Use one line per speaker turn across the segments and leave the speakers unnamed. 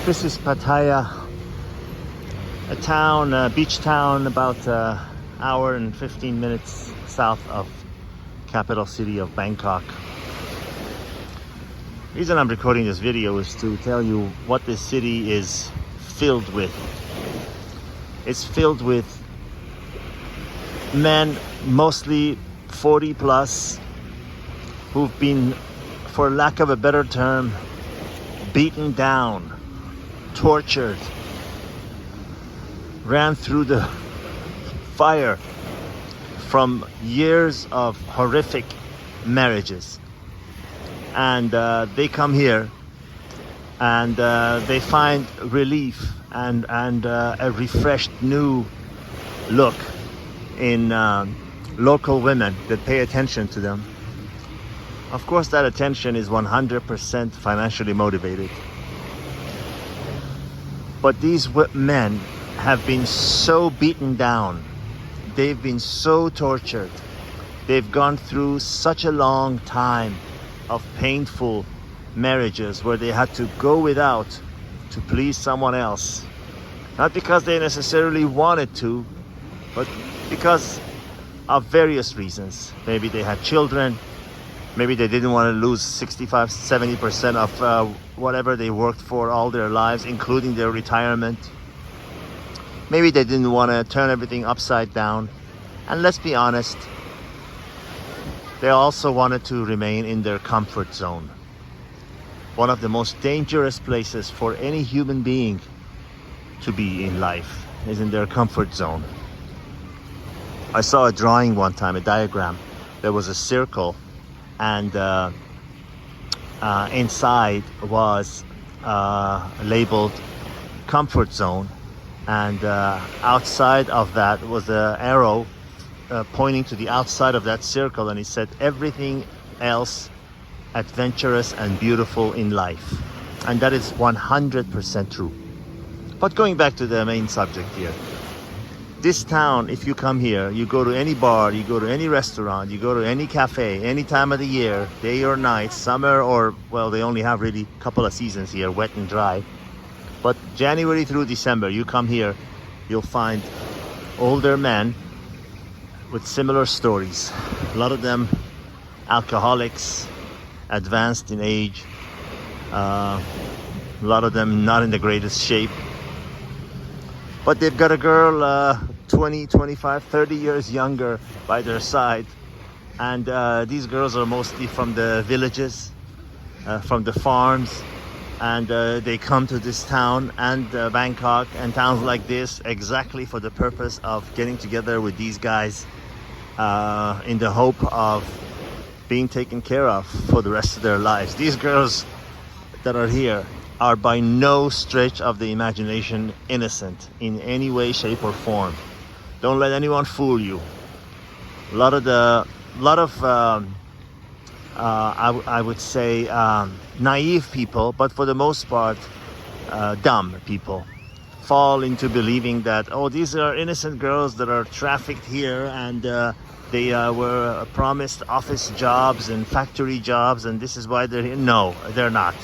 This is Pattaya, a town, beach town, about an hour and 15 minutes south of capital city of Bangkok. The reason I'm recording this video is to tell you what this city is filled with. It's filled with men, mostly 40 plus, who've been, for lack of a better term, beaten down, tortured, ran through the fire from years of horrific marriages. And they come here and they find relief and a refreshed new look in local women that pay attention to them. Of course, that attention is 100% financially motivated. But these men have been so beaten down, they've been so tortured, they've gone through such a long time of painful marriages where they had to go without to please someone else. Not because they necessarily wanted to, but because of various reasons. Maybe they had children, maybe they didn't want to lose 65-70% of whatever they worked for all their lives, including their retirement. Maybe they didn't want to turn everything upside down. And let's be honest, they also wanted to remain in their comfort zone. One of the most dangerous places for any human being to be in life is in their comfort zone. I saw a drawing one time, a diagram. There was a circle, and inside was labeled comfort zone, and outside of that was an arrow pointing to the outside of that circle, and it said everything else adventurous and beautiful in life. And that is 100% true. But going back to the main subject here, this town, if you come here, you go to any bar, you go to any restaurant, you go to any cafe, any time of the year, day or night, summer or, well, they only have really a couple of seasons here, wet and dry. But January through December, you come here, you'll find older men with similar stories. A lot of them alcoholics, advanced in age, a lot of them not in the greatest shape. But they've got a girl 20, 25, 30 years younger by their side. And these girls are mostly from the villages, from the farms. And they come to this town and Bangkok and towns like this exactly for the purpose of getting together with these guys in the hope of being taken care of for the rest of their lives. These girls that are here are by no stretch of the imagination innocent in any way, shape or form. Don't let anyone fool you. I would say naive people, but for the most part dumb people, fall into believing that, oh, these are innocent girls that are trafficked here and they were promised office jobs and factory jobs and this is why they're here. No, they're not.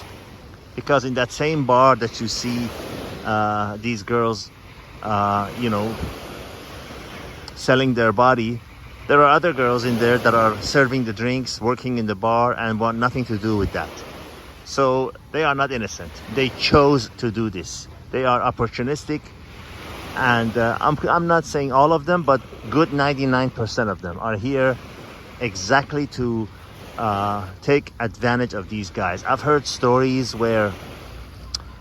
Because in that same bar that you see these girls, selling their body, there are other girls in there that are serving the drinks, working in the bar, and want nothing to do with that. So they are not innocent. They chose to do this. They are opportunistic, and I'm not saying all of them, but good 99% of them are here exactly to take advantage of these guys. I've heard stories where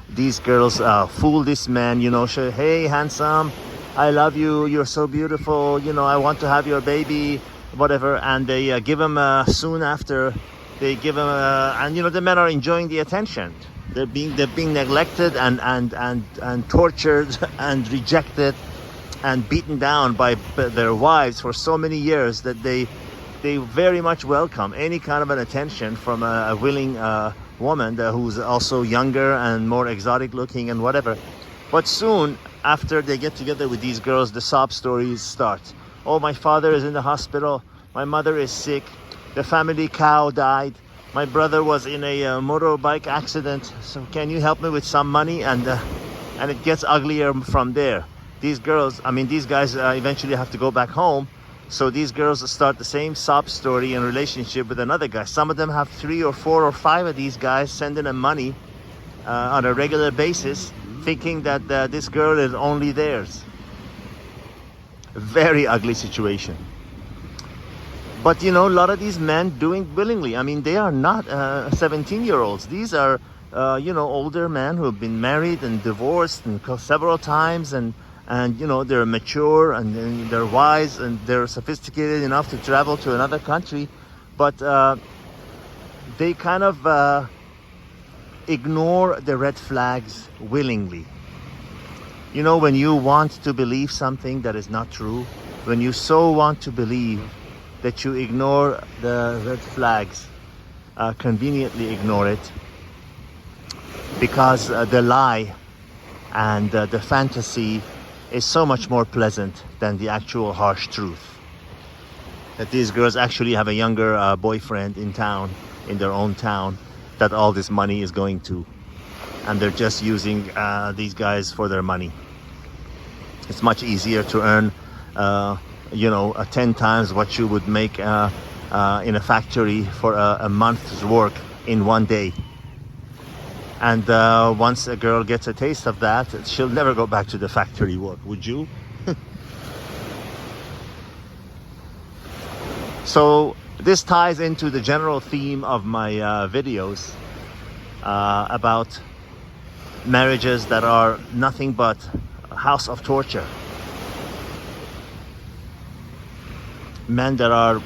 these girls fool this man, say, hey, handsome, I love you, you're so beautiful, I want to have your baby, whatever. And they give him soon after, they give him and the men are enjoying the attention. They're being neglected and tortured and rejected and beaten down by their wives for so many years that they very much welcome any kind of an attention from a willing woman who's also younger and more exotic looking and whatever. But soon after they get together with these girls, the sob stories start. Oh, my father is in the hospital, my mother is sick, the family cow died, my brother was in a motorbike accident, so can you help me with some money? And it gets uglier from there. These girls, I mean, these guys eventually have to go back home. So these girls start the same sob story and relationship with another guy. Some of them have 3 or 4 or 5 of these guys sending them money on a regular basis, thinking that this girl is only theirs. Very ugly situation. But you know, a lot of these men doing willingly. I mean, they are not 17-year-olds. These are you know, older men who have been married and divorced and several times, and you know, they're mature and they're wise and they're sophisticated enough to travel to another country, but they kind of ignore the red flags willingly. You know, when you want to believe something that is not true, when you so want to believe that you ignore the red flags, conveniently ignore it, because the lie and the fantasy is so much more pleasant than the actual harsh truth. That these girls actually have a younger boyfriend in town, in their own town, that all this money is going to. And they're just using these guys for their money. It's much easier to earn, you know, 10 times what you would make in a factory for a month's work in one day. And once a girl gets a taste of that, she'll never go back to the factory work, would you? So this ties into the general theme of my videos about marriages that are nothing but a house of torture. Men that are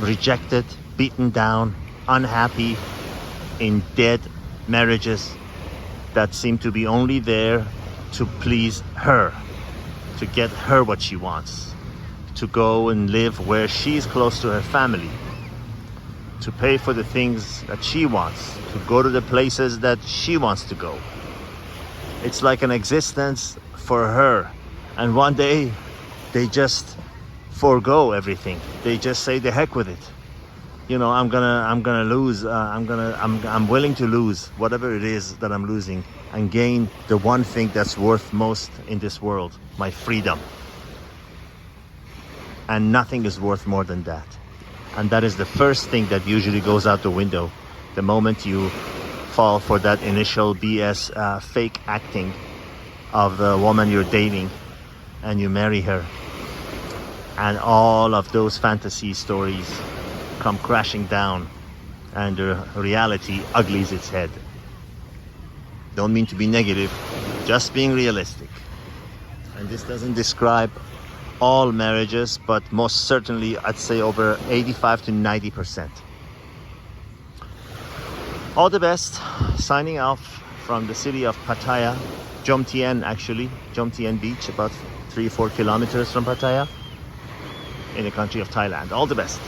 rejected, beaten down, unhappy, in dead marriages that seem to be only there to please her, to get her what she wants, to go and live where she's close to her family, to pay for the things that she wants, to go to the places that she wants to go. It's like an existence for her, and one day they just forego everything. They just say the heck with it. You know, I'm gonna lose. I'm willing to lose whatever it is that I'm losing and gain the one thing that's worth most in this world, my freedom. And nothing is worth more than that. And that is the first thing that usually goes out the window the moment you fall for that initial BS fake acting of the woman you're dating and you marry her. And all of those fantasy stories come crashing down, and the reality uglies its head. Don't mean to be negative, just being realistic. And this doesn't describe all marriages, but most certainly I'd say over 85 to 90%. All the best. Signing off from the city of Pattaya, Jomtien actually, Jomtien beach, about 3-4 kilometers from Pattaya, in the country of Thailand. All the best.